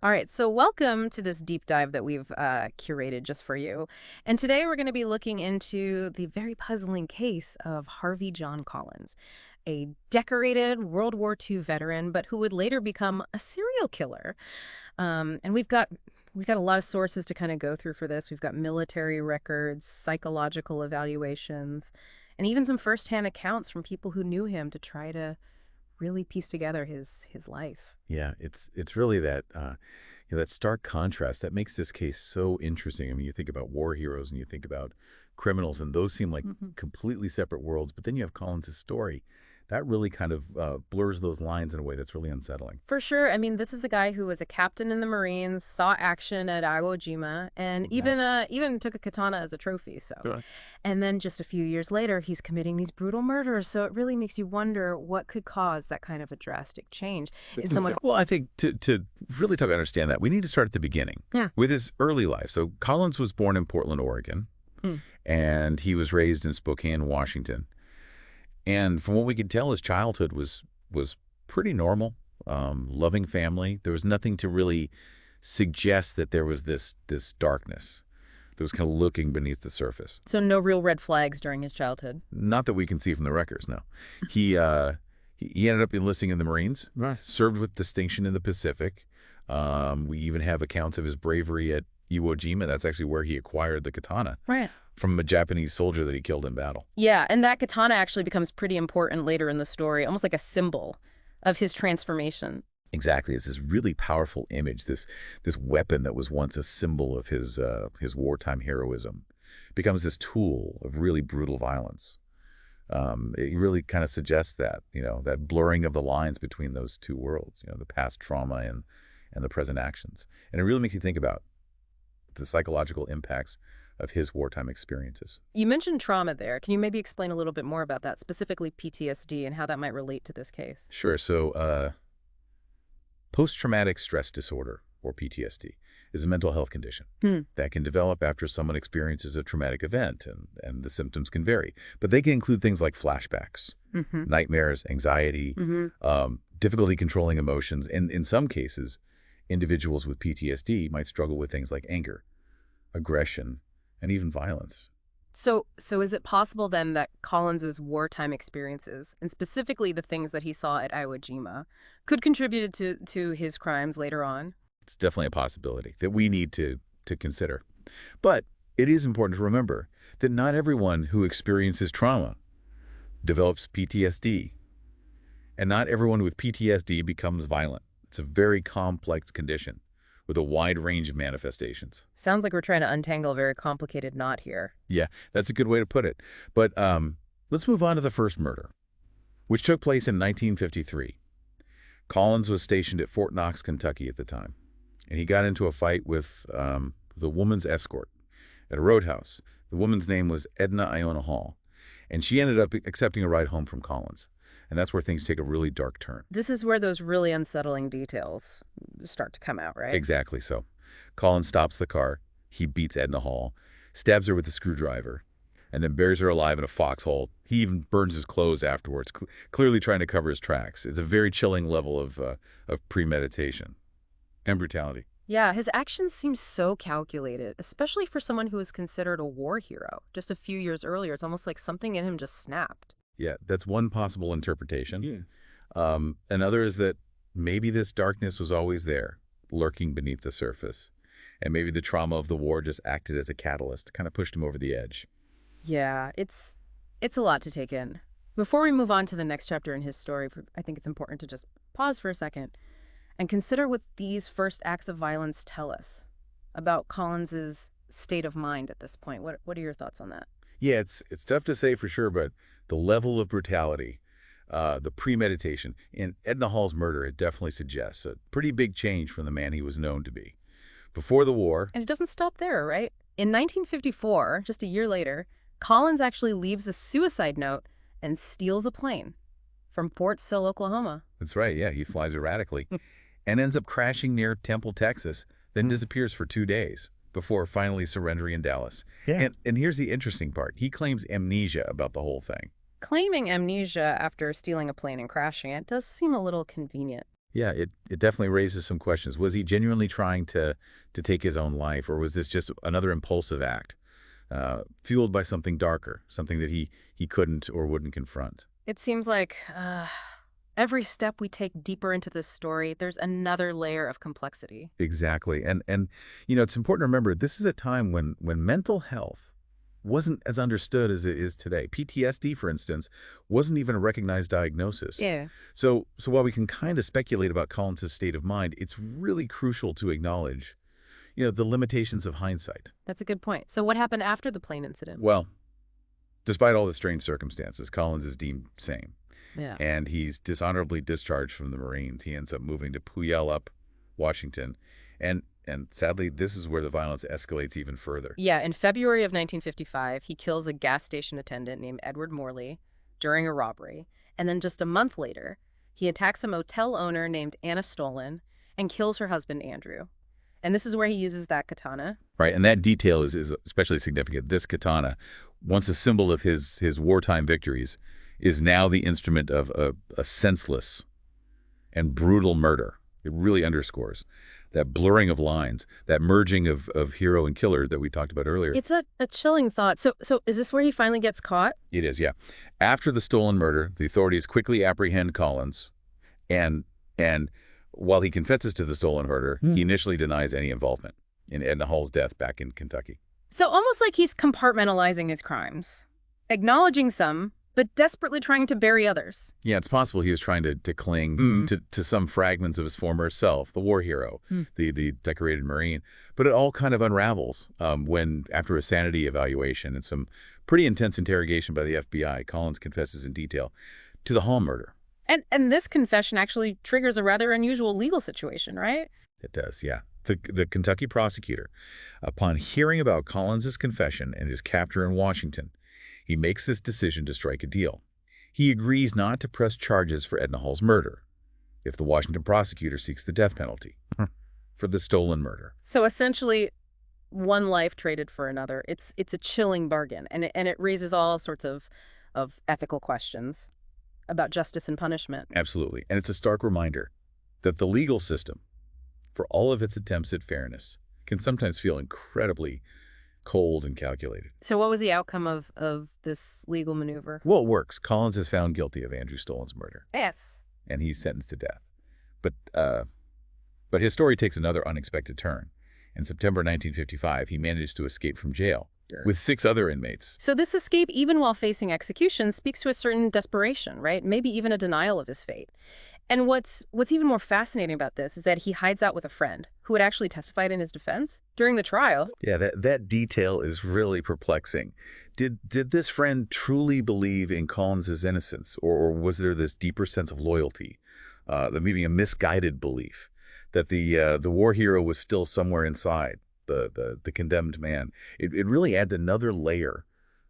All right, so welcome to this deep dive that we've curated just for you. And today we're going to be looking into the very puzzling case of Harvey John Collins, a decorated World War II veteran, but who would later become a serial killer. And we've got a lot of sources to kind of go through for this. We've got military records, psychological evaluations, and even some firsthand accounts from people who knew him to try to really piece together his life. Yeah, it's really that that stark contrast that makes this case so interesting. I mean, you think about war heroes and you think about criminals, and those seem like Mhm. completely separate worlds. But then you have Collins' story that really kind of blurs those lines in a way that's really unsettling. For sure. I mean, this is a guy who was a captain in the Marines, saw action at Iwo Jima, and Exactly. even took a katana as a trophy. So, Sure. and then just a few years later, he's committing these brutal murders. So it really makes you wonder what could cause that kind of a drastic change. Is someone? Well, I think to really talk to understand that, we need to start at the beginning Yeah. with his early life. So Collins was born in Portland, Oregon, Mm. and he was raised in Spokane, Washington. And from what we could tell, his childhood was pretty normal, loving family. There was nothing to really suggest that there was this darkness that was kind of looking beneath the surface. So no real red flags during his childhood. Not that we can see from the records. No, he he ended up enlisting in the Marines, Right. served with distinction in the Pacific. We even have accounts of his bravery at Iwo Jima. That's actually where he acquired the katana Right. from a Japanese soldier that he killed in battle. Yeah, and that katana actually becomes pretty important later in the story, almost like a symbol of his transformation. Exactly. It's this really powerful image, this weapon that was once a symbol of his wartime heroism, becomes this tool of really brutal violence. It really kind of suggests that, that blurring of the lines between those two worlds, the past trauma and the present actions. And it really makes you think about the psychological impacts of his wartime experiences. You mentioned trauma there. Can you maybe explain a little bit more about that, specifically PTSD and how that might relate to this case? Sure. So, post-traumatic stress disorder, or PTSD, is a mental health condition Hmm. that can develop after someone experiences a traumatic event, and the symptoms can vary. But they can include things like flashbacks, Mm-hmm. nightmares, anxiety, Mm-hmm. difficulty controlling emotions, and in some cases, individuals with PTSD might struggle with things like anger, aggression, and even violence. So is it possible then that Collins's wartime experiences, and specifically the things that he saw at Iwo Jima, could contribute to his crimes later on? It's definitely a possibility that we need to consider. But it is important to remember that not everyone who experiences trauma develops PTSD, and not everyone with PTSD becomes violent. It's a very complex condition with a wide range of manifestations. Sounds like we're trying to untangle a very complicated knot here. Yeah, that's a good way to put it. But let's move on to the first murder, which took place in 1953. Collins was stationed at Fort Knox, Kentucky at the time, and he got into a fight with the woman's escort at a roadhouse. The woman's name was Edna Iona Hall, and she ended up accepting a ride home from Collins. And that's where things take a really dark turn. This is where those really unsettling details start to come out, right? Exactly so. Collins stops the car. He beats Edna Hall, stabs her with a screwdriver, and then buries her alive in a foxhole. He even burns his clothes afterwards, clearly trying to cover his tracks. It's a very chilling level of premeditation and brutality. Yeah, his actions seem so calculated, especially for someone who was considered a war hero just a few years earlier. It's almost like something in him just snapped. Yeah, that's one possible interpretation. Yeah. Another is that maybe this darkness was always there, lurking beneath the surface. And maybe the trauma of the war just acted as a catalyst, kind of pushed him over the edge. Yeah, it's a lot to take in. Before we move on to the next chapter in his story, I think it's important to just pause for a second and consider what these first acts of violence tell us about Collins's state of mind at this point. What are your thoughts on that? Yeah, it's tough to say for sure, but the level of brutality, the premeditation, in Edna Hall's murder, it definitely suggests a pretty big change from the man he was known to be. Before the war, And it doesn't stop there, right? In 1954, just a year later, Collins actually leaves a suicide note and steals a plane from Fort Sill, Oklahoma. that's right, yeah, he flies erratically and ends up crashing near Temple, Texas, then disappears for 2 days before finally surrendering in Dallas. Yeah. And here's the interesting part. He claims amnesia about the whole thing. Claiming amnesia after stealing a plane and crashing it does seem a little convenient. Yeah, it definitely raises some questions. Was he genuinely trying to take his own life, or was this just another impulsive act, fueled by something darker, something that he couldn't or wouldn't confront? It seems like every step we take deeper into this story, there's another layer of complexity. Exactly. And it's important to remember this is a time when mental health wasn't as understood as it is today. PTSD, for instance, wasn't even a recognized diagnosis. Yeah, So while we can kind of speculate about Collins' state of mind, it's really crucial to acknowledge, the limitations of hindsight. that's a good point. So what happened after the plane incident? Well, despite all the strange circumstances, Collins is deemed sane, Yeah. and he's dishonorably discharged from the Marines. He ends up moving to Puyallup, Washington, and sadly, this is where the violence escalates even further. Yeah, in February of 1955, he kills a gas station attendant named Edward Morley during a robbery. And then just a month later, he attacks a motel owner named Anna Stolen and kills her husband, Andrew. And this is where he uses that katana. Right, and that detail is especially significant. This katana, once a symbol of his wartime victories, is now the instrument of a senseless and brutal murder. It really underscores that blurring of lines, that merging of hero and killer that we talked about earlier. It's a chilling thought. So is this where he finally gets caught? It is, yeah. After the Stolen murder, the authorities quickly apprehend Collins, and while he confesses to the Stolen murder, he initially denies any involvement in Edna Hall's death back in Kentucky. So almost like he's compartmentalizing his crimes, acknowledging some, but desperately trying to bury others. Yeah, it's possible he was trying to cling to some fragments of his former self, the war hero, the decorated Marine. But it all kind of unravels when, after a sanity evaluation and some pretty intense interrogation by the FBI, Collins confesses in detail to the Hall murder. And this confession actually triggers a rather unusual legal situation, right? It does, yeah. The Kentucky prosecutor, upon hearing about Collins's confession and his capture in Washington, he makes this decision to strike a deal. He agrees not to press charges for Edna Hall's murder if the Washington prosecutor seeks the death penalty for the Stolen murder. So essentially, one life traded for another. It's a chilling bargain, and it raises all sorts of ethical questions about justice and punishment. Absolutely. And it's a stark reminder that the legal system, for all of its attempts at fairness, can sometimes feel incredibly cold and calculated. So what was the outcome of this legal maneuver? Well, it works. Collins is found guilty of Andrew Stolen's murder, Yes. and he's sentenced to death. But his story takes another unexpected turn. In September 1955, he managed to escape from jail with 6 other inmates. So this escape, even while facing execution, speaks to a certain desperation, right? Maybe even a denial of his fate. And what's even more fascinating about this is that he hides out with a friend who had actually testified in his defense during the trial. Yeah, that detail is really perplexing. Did this friend truly believe in Collins's innocence, or was there this deeper sense of loyalty, maybe a misguided belief that the war hero was still somewhere inside the condemned man? It really adds another layer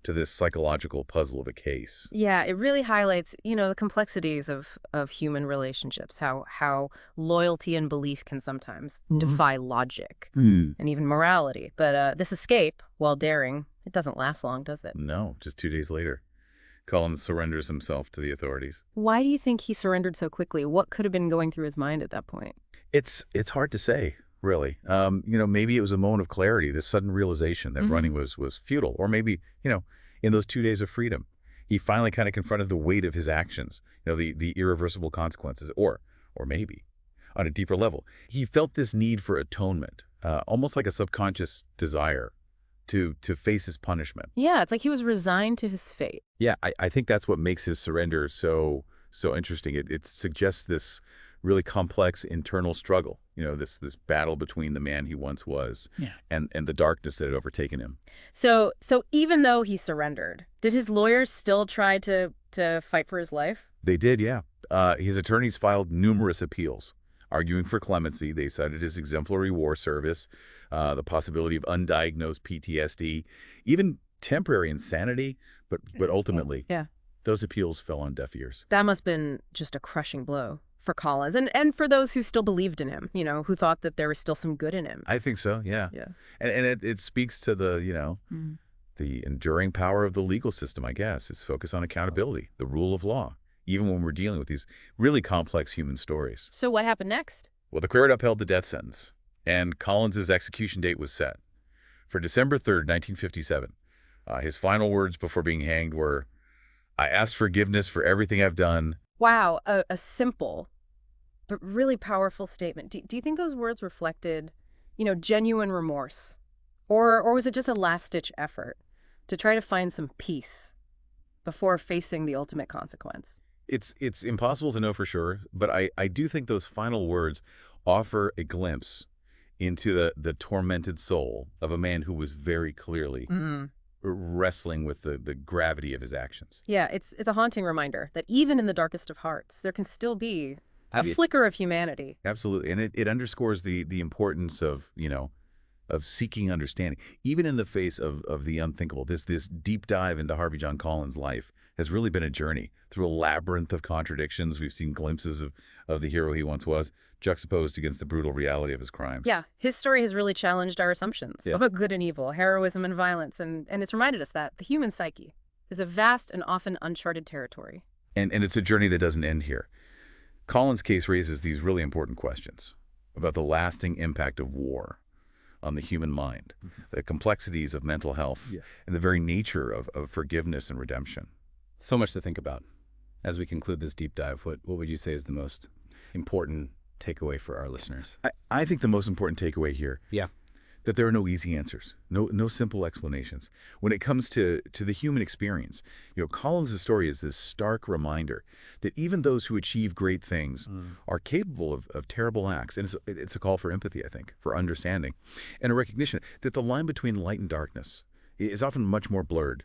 to this psychological puzzle of a case. Yeah, it really highlights, the complexities of human relationships, how loyalty and belief can sometimes defy logic and even morality. But this escape, while daring, it doesn't last long, does it? No, just 2 days later, Collins surrenders himself to the authorities. Why do you think he surrendered so quickly? What could have been going through his mind at that point? It's hard to say, really. Maybe it was a moment of clarity, this sudden realization that running was futile, or maybe, in those 2 days of freedom, he finally kind of confronted the weight of his actions, the irreversible consequences, or maybe on a deeper level, he felt this need for atonement, almost like a subconscious desire to face his punishment. Yeah, it's like he was resigned to his fate. Yeah, I think that's what makes his surrender so interesting. It suggests this really complex internal struggle, this battle between the man he once was and the darkness that had overtaken him. So even though he surrendered, did his lawyers still try to fight for his life? They did, yeah. His attorneys filed numerous appeals, arguing for clemency. They cited his exemplary war service, the possibility of undiagnosed PTSD, even temporary insanity, but ultimately, those appeals fell on deaf ears. That must have been just a crushing blow for Collins and for those who still believed in him, who thought that there was still some good in him. I think so, yeah. Yeah. And it speaks to the enduring power of the legal system, I guess. Its focus on accountability, the rule of law. even when we're dealing with these really complex human stories. So what happened next? Well, the court upheld the death sentence, and Collins's execution date was set for December 3rd, 1957. His final words before being hanged were, "I ask forgiveness for everything I've done." Wow, a simple but really powerful statement. Do you think those words reflected, genuine remorse? Or was it just a last-ditch effort to try to find some peace before facing the ultimate consequence? It's impossible to know for sure, but I do think those final words offer a glimpse into the tormented soul of a man who was very clearly Mm. wrestling with the gravity of his actions. Yeah, it's a haunting reminder that even in the darkest of hearts, there can still be a Have you- flicker of humanity. Absolutely. And it underscores the importance of, of seeking understanding, even in the face of the unthinkable. This deep dive into Harvey John Collins' life has really been a journey through a labyrinth of contradictions. We've seen glimpses of the hero he once was, juxtaposed against the brutal reality of his crimes. Yeah, his story has really challenged our assumptions Yeah. about good and evil, heroism and violence, and it's reminded us that the human psyche is a vast and often uncharted territory. And it's a journey that doesn't end here. Collins' case raises these really important questions about the lasting impact of war on the human mind, the complexities of mental health, Yeah. and the very nature of forgiveness and redemption. So much to think about. As we conclude this deep dive, what would you say is the most important takeaway for our listeners? I think the most important takeaway here, Yeah. that there are no easy answers, no simple explanations. When it comes to the human experience, Collins' story is this stark reminder that even those who achieve great things are capable of terrible acts. And it's a call for empathy, I think, for understanding, and a recognition that the line between light and darkness is often much more blurred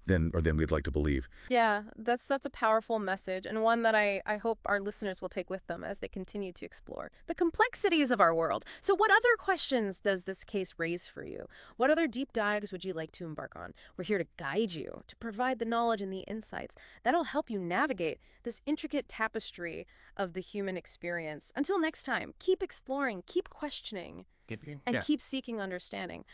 than we'd like to believe. Yeah, that's a powerful message, and one that I hope our listeners will take with them as they continue to explore the complexities of our world. So what other questions does this case raise for you? What other deep dives would you like to embark on? We're here to guide you, to provide the knowledge and the insights that'll help you navigate this intricate tapestry of the human experience. Until next time, keep exploring, keep questioning, and keep seeking understanding.